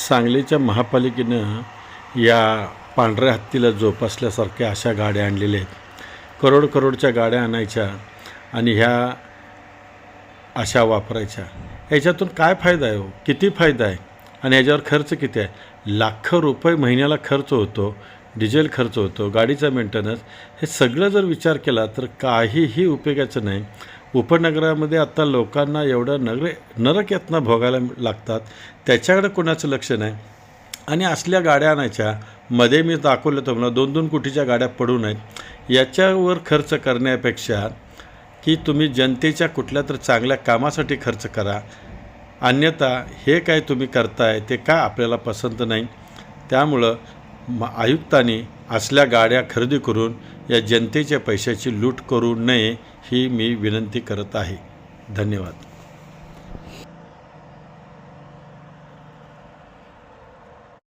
सांगलीच्या महापालिकेनं या पांढऱ्या हत्तीला जोपासल्यासारख्या अशा गाड्या आणलेल्या आहेत। करोडच्या गाड्या आणायच्या आणि ह्या अशा वापरायच्या। याच्यातून काय फायदा आहे हो? किती फायदा आहे आणि याच्यावर खर्च किती आहे? लाखो रुपये महिन्याला खर्च होतो, डिझेल खर्च होतो, गाडीचा मेंटेनन्स, हे सगळं जर विचार केला तर काहीही उपयोगाचं नाही। उपनगरामध्ये आता लोकांना एवढं नरक यातना भोगायला लागतात, त्याच्याकडे कोणाचं लक्ष नाही। आणि असल्या गाड्या आणायच्या, मध्ये मी दाखवलं तर मला 2-2 कोटीच्या गाड्या पडू नयेत याच्यावर खर्च करण्यापेक्षा की तुम्ही जनतेच्या कुठल्या तर चांगल्या कामासाठी खर्च करा। अन्यथा हे काय तुम्ही करताय ते का आपल्याला पसंत नाही। त्यामुळं आयुक्तांनी असल्या गाड्या खरेदी करून या जनतेच्या पैशाची लूट करू नये ही मी विनंती करत आहे। धन्यवाद।